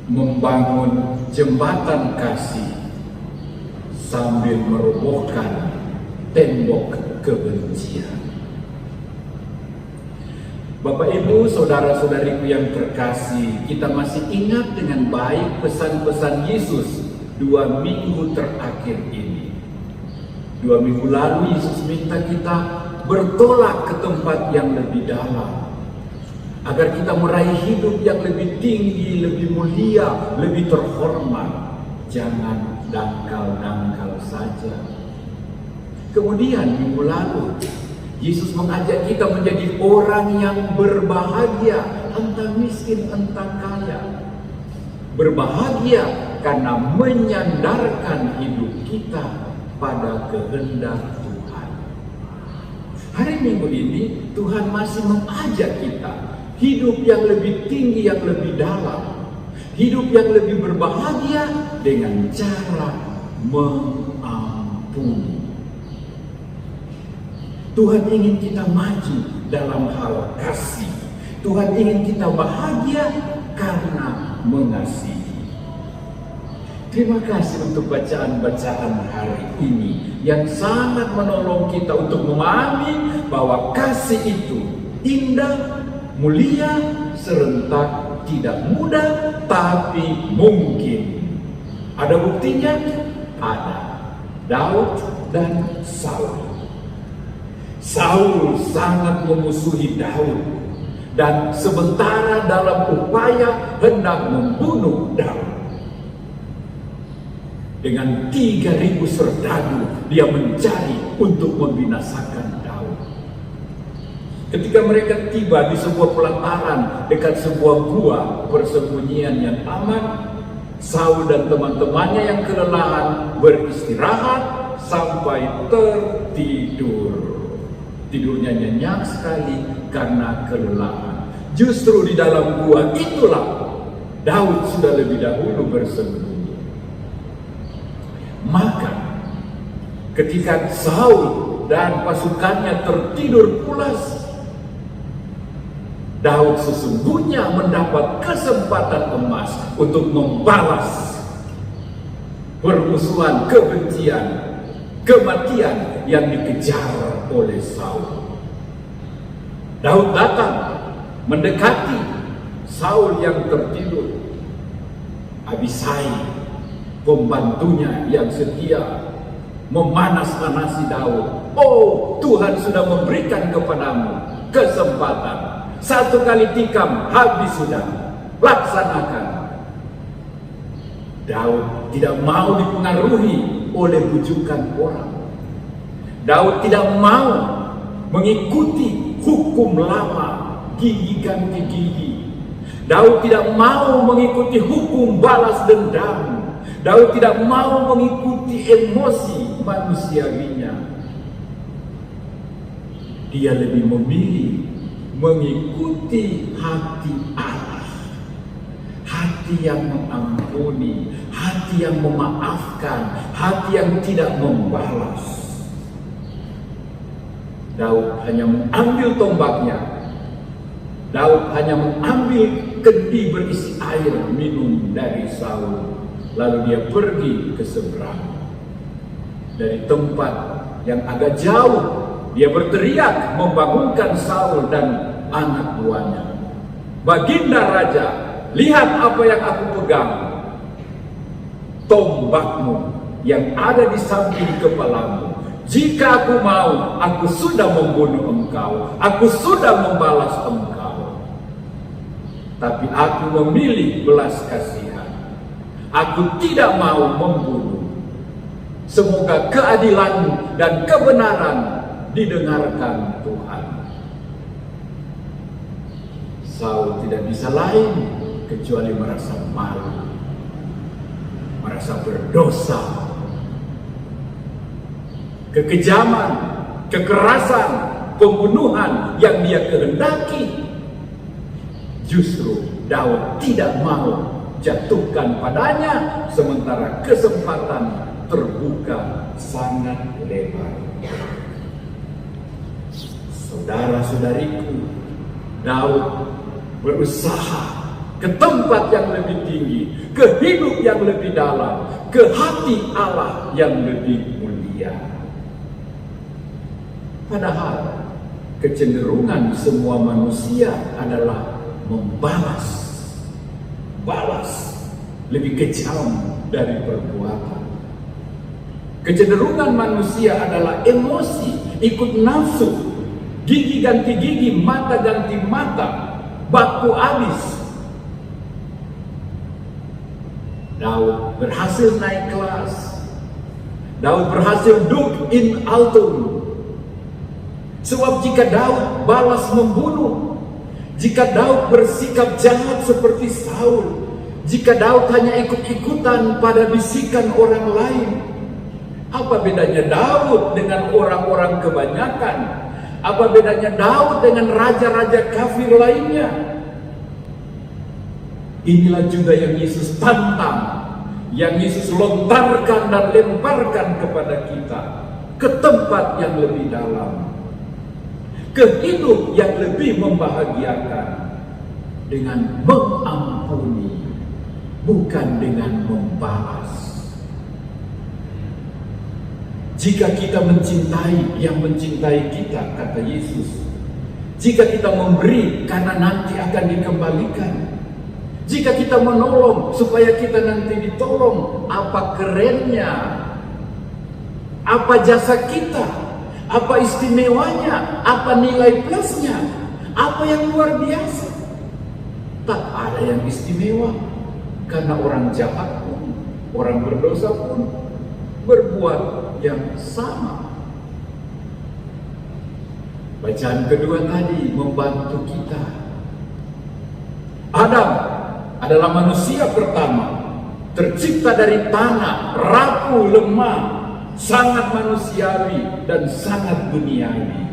membangun jembatan kasih sambil merobohkan tembok kebencian. Bapak Ibu, saudara-saudariku yang terkasih, kita masih ingat dengan baik pesan-pesan Yesus 2 minggu terakhir ini. 2 minggu lalu Yesus minta kita bertolak ke tempat yang lebih dalam, agar kita meraih hidup yang lebih tinggi, lebih mulia, lebih terhormat. Jangan dangkal-dangkal saja. Kemudian minggu lalu Yesus mengajak kita menjadi orang yang berbahagia, entah miskin entah kaya. Berbahagia karena menyandarkan hidup kita pada kehendak Tuhan. Hari Minggu ini Tuhan masih mengajak kita hidup yang lebih tinggi, yang lebih dalam, hidup yang lebih berbahagia dengan cara mengampuni. Tuhan ingin kita maju dalam hal kasih. Tuhan ingin kita bahagia karena mengasihi. Terima kasih untuk bacaan-bacaan hari ini yang sangat menolong kita untuk memahami bahwa kasih itu indah, mulia, serentak, tidak mudah, tapi mungkin. Ada buktinya? Ada. Daud dan Saul. Saul sangat memusuhi Daud, dan sementara dalam upaya hendak membunuh Daud. Dengan 3.000 serdadu dia mencari untuk membinasakan Daud. Ketika mereka tiba di sebuah pelataran dekat sebuah gua persembunyian yang aman, Saul dan teman-temannya yang kelelahan beristirahat sampai tertidur. Tidurnya nyenyak sekali karena kelelahan. Justru di dalam gua itulah Daud sudah lebih dahulu bersembunyi. Maka ketika Saul dan pasukannya tertidur pulas, Daud sesungguhnya mendapat kesempatan emas untuk membalas permusuhan, kebencian, kematian yang dikejar oleh Saul. Daud datang mendekati Saul yang tertidur. Abisai, pembantunya yang setia, memanas-manasi Daud. Oh, Tuhan sudah memberikan kepadamu kesempatan. 1 kali tikam habis sudah. Laksanakan. Daud tidak mau dipengaruhi oleh bujukan orang. Daud tidak mau mengikuti hukum lama, gigi ganti gigi. Daud tidak mau mengikuti hukum balas dendam. Daud tidak mau mengikuti emosi manusiawinya. Dia lebih memilih mengikuti hati Allah. Hati yang mengampuni, hati yang memaafkan, hati yang tidak membalas. Daud hanya mengambil tombaknya. Daud hanya mengambil kendi berisi air minum dari Saul. Lalu dia pergi ke seberang. Dari tempat yang agak jauh, dia berteriak membangunkan Saul dan anak buahnya. Baginda Raja, lihat apa yang aku pegang. Tombakmu yang ada di samping kepalamu. Jika aku mau, aku sudah membunuh engkau. Aku sudah membalas engkau. Tapi aku memilih belas kasihan. Aku tidak mau membunuh. Semoga keadilan dan kebenaran didengarkan Tuhan. Saul tidak bisa lain kecuali merasa malu, merasa berdosa. Kekejaman, kekerasan, pembunuhan yang dia kehendaki, justru Daud tidak mau jatuhkan padanya, sementara kesempatan terbuka sangat lebar. Saudara-saudariku, Daud berusaha ke tempat yang lebih tinggi, ke hidup yang lebih dalam, ke hati Allah yang lebih mulia. Padahal kecenderungan semua manusia adalah balas lebih kejam dari perbuatan. Kecenderungan manusia adalah emosi, ikut nafsu, gigi ganti gigi, mata ganti mata, baku habis. Daud berhasil naik kelas. Daud berhasil duk in altum. Sebab jika Daud balas membunuh, jika Daud bersikap jahat seperti Saul, jika Daud hanya ikut-ikutan pada bisikan orang lain, apa bedanya Daud dengan orang-orang kebanyakan? Apa bedanya Daud dengan raja-raja kafir lainnya? Inilah juga yang Yesus tantang, yang Yesus lontarkan dan lemparkan kepada kita, ke tempat yang lebih dalam, ke hidup yang lebih membahagiakan, dengan mengampuni, bukan dengan membalas. Jika kita mencintai yang mencintai kita, kata Yesus, jika kita memberi karena nanti akan dikembalikan, jika kita menolong supaya kita nanti ditolong, apa kerennya? Apa jasa kita? Apa istimewanya? Apa nilai plusnya? Apa yang luar biasa? Tak ada yang istimewa, karena orang jahat pun, orang berdosa pun berbuat yang sama. Bacaan kedua tadi membantu kita. Adam adalah manusia pertama, tercipta dari tanah, rapuh, lemah, sangat manusiawi dan sangat duniawi.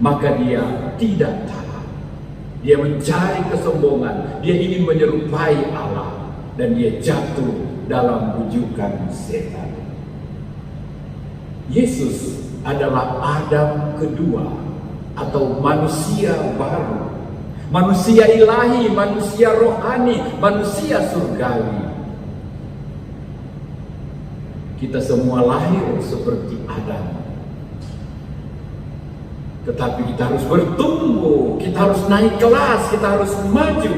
Maka dia tidak taat. Dia mencari kesombongan, dia ingin menyerupai Allah, dan dia jatuh dalam bujukan setan. Yesus adalah Adam kedua, atau manusia baru, manusia ilahi, manusia rohani, manusia surgawi. Kita semua lahir seperti Adam, tetapi kita harus bertumbuh, kita harus naik kelas, kita harus maju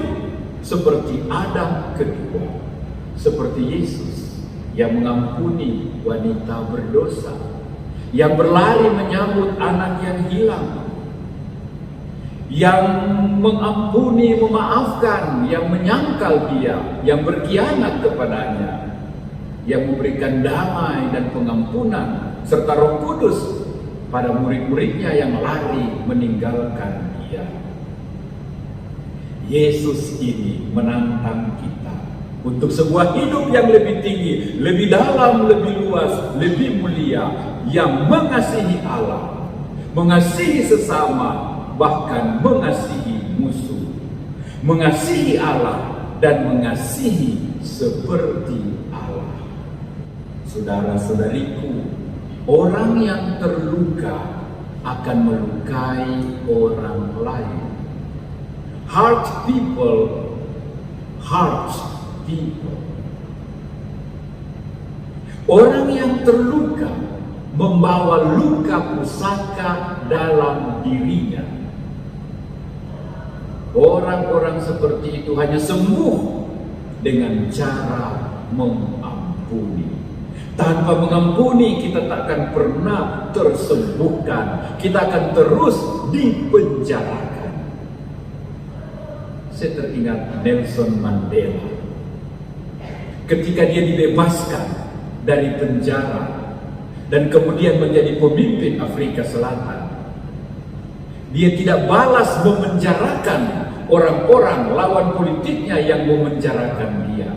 seperti Adam kedua, seperti Yesus yang mengampuni wanita berdosa, yang berlari menyambut anak yang hilang, yang mengampuni, memaafkan, yang menyangkal dia, yang berkhianat kepadanya, yang memberikan damai dan pengampunan serta Roh Kudus pada murid-muridnya yang lari meninggalkan dia. Yesus ini menantang kita untuk sebuah hidup yang lebih tinggi, lebih dalam, lebih luas, lebih mulia, yang mengasihi Allah, mengasihi sesama, bahkan mengasihi musuh, mengasihi Allah dan mengasihi seperti Allah. Saudara-saudariku, orang yang terluka akan melukai orang lain. Hurt people, hurt people. Orang yang terluka membawa luka pusaka dalam dirinya. Orang-orang seperti itu hanya sembuh dengan cara mengampuni. Tanpa mengampuni, kita tak akan pernah tersembuhkan. Kita akan terus dipenjarakan. Saya teringat Nelson Mandela. Ketika dia dibebaskan dari penjara dan kemudian menjadi pemimpin Afrika Selatan, dia tidak balas memenjarakan orang-orang lawan politiknya yang memenjarakan dia.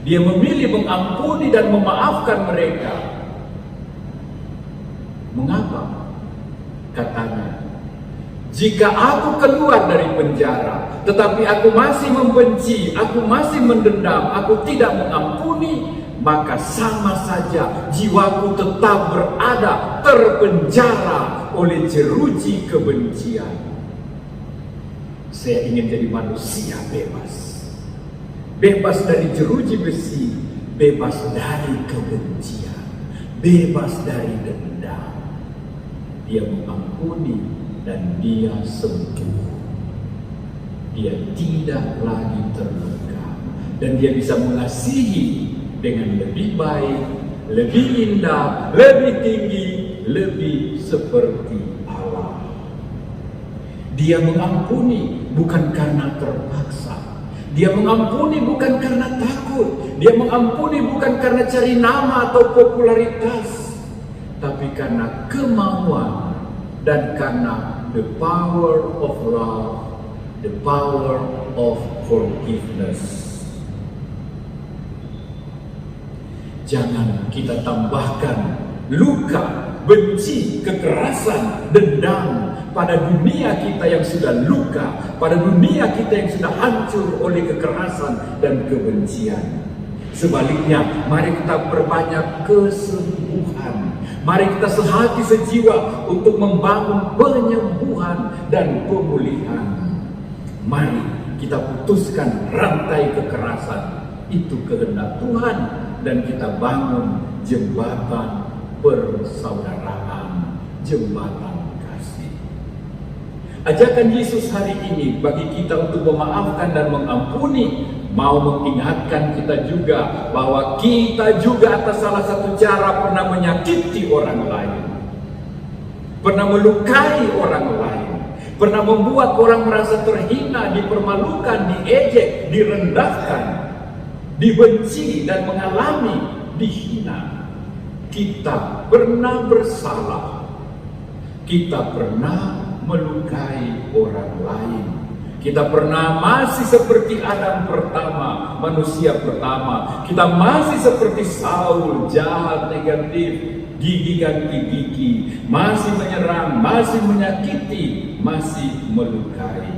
Dia memilih mengampuni dan memaafkan mereka. Mengapa? Katanya, jika aku keluar dari penjara, tetapi aku masih membenci, aku masih mendendam, aku tidak mengampuni, maka sama saja jiwaku tetap berada terpenjara oleh jeruji kebencian. Saya ingin jadi manusia bebas. Bebas dari jeruji besi, bebas dari kebencian, bebas dari dendam. Dia mengampuni dan dia sembuh. Dia tidak lagi terluka. Dan dia bisa mengasihi dengan lebih baik, lebih indah, lebih tinggi, lebih seperti Allah. Dia mengampuni bukan karena terpaksa. Dia mengampuni bukan karena takut. Dia mengampuni bukan karena cari nama atau popularitas, tapi karena kemauan dan karena the power of love, the power of forgiveness. Jangan kita tambahkan luka, benci, kekerasan, dendam pada dunia kita yang sudah luka, pada dunia kita yang sudah hancur oleh kekerasan dan kebencian. Sebaliknya, mari kita perbanyak kesembuhan. Mari kita sehati sejiwa untuk membangun penyembuhan dan pemulihan. Mari kita putuskan rantai kekerasan. Itu kehendak Tuhan, dan kita bangun jembatan persaudaraan, jembatan kasih. Ajakan Yesus hari ini bagi kita untuk memaafkan dan mengampuni, mau mengingatkan kita juga bahwa kita juga atas salah satu cara pernah menyakiti orang lain, pernah melukai orang lain, pernah membuat orang merasa terhina, dipermalukan, diejek, direndahkan, dibenci dan mengalami dihina. Kita pernah bersalah. Kita pernah melukai orang lain. Kita pernah masih seperti Adam pertama, manusia pertama. Kita masih seperti Saul, jahat, negatif, gigi ganti gigi, masih menyerang, masih menyakiti, masih melukai.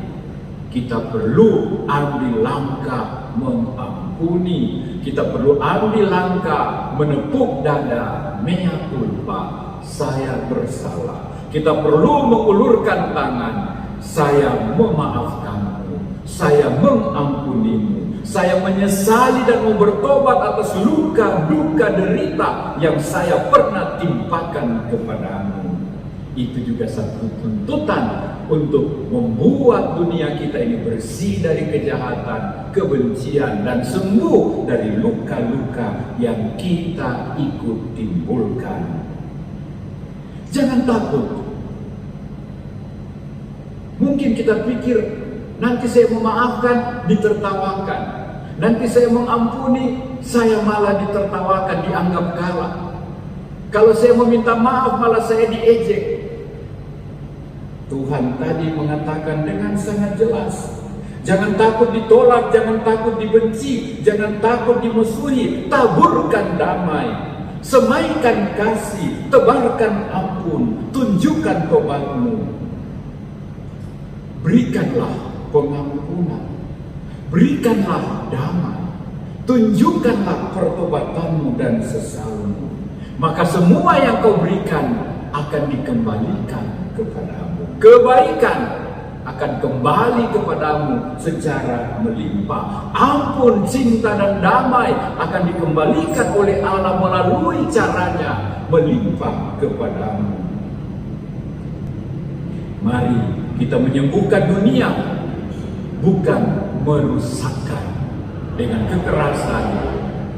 Kita perlu ambil langkah mengampuni. Kita perlu ambil langkah menepuk dada, mea culpa, saya bersalah. Kita perlu mengulurkan tangan, saya memaafkanmu, saya mengampunimu, saya menyesali dan mau bertobat atas luka-luka derita yang saya pernah timpakan kepadamu. Itu juga satu tuntutan untuk membuat dunia kita ini bersih dari kejahatan, kebencian, dan sembuh dari luka-luka yang kita ikut timbulkan. Jangan takut. Mungkin kita pikir, nanti saya memaafkan, ditertawakan. Nanti saya mengampuni, saya malah ditertawakan, dianggap kalah. Kalau saya meminta maaf, malah saya diejek. Tuhan tadi mengatakan dengan sangat jelas, jangan takut ditolak, jangan takut dibenci, jangan takut dimusuhi, taburkan damai, semaikan kasih, tebarkan ampun, tunjukkan tobatmu. Berikanlah pengampunan, berikanlah damai, tunjukkanlah pertobatanmu dan sesalmu. Maka semua yang kau berikan akan dikembalikan kepadamu. Kebaikan akan kembali kepadamu secara melimpah. Ampun, cinta, dan damai akan dikembalikan oleh Allah melalui caranya melimpah kepadamu. Mari kita menyembuhkan dunia, bukan merusakkan dengan kekerasan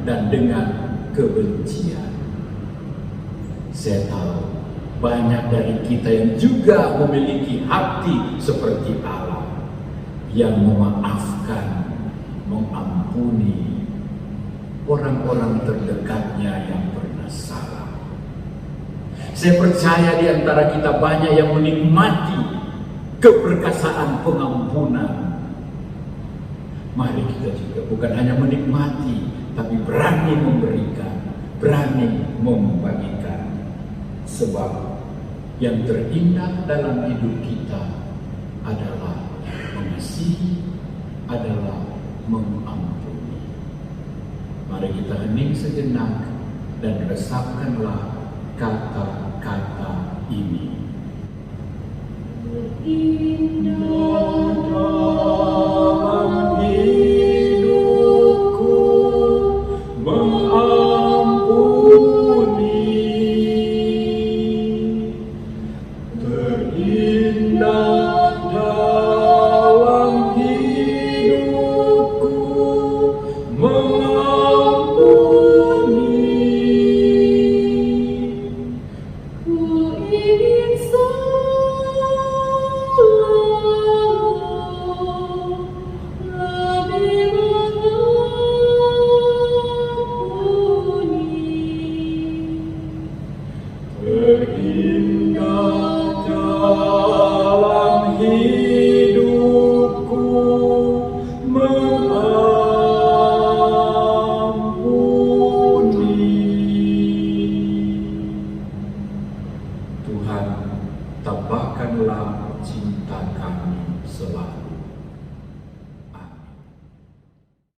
dan dengan kebencian. Saya tahu banyak dari kita yang juga memiliki hati seperti Allah, yang memaafkan, mengampuni orang-orang terdekatnya yang pernah salah. Saya percaya di antara kita banyak yang menikmati keperkasaan pengampunan. Mari kita juga bukan hanya menikmati, tapi berani memberikan, berani membagikan. Sebab yang terindah dalam hidup kita adalah mengasihi, adalah mengampuni. Mari kita hening sejenak dan resapkanlah kata-kata ini. Indah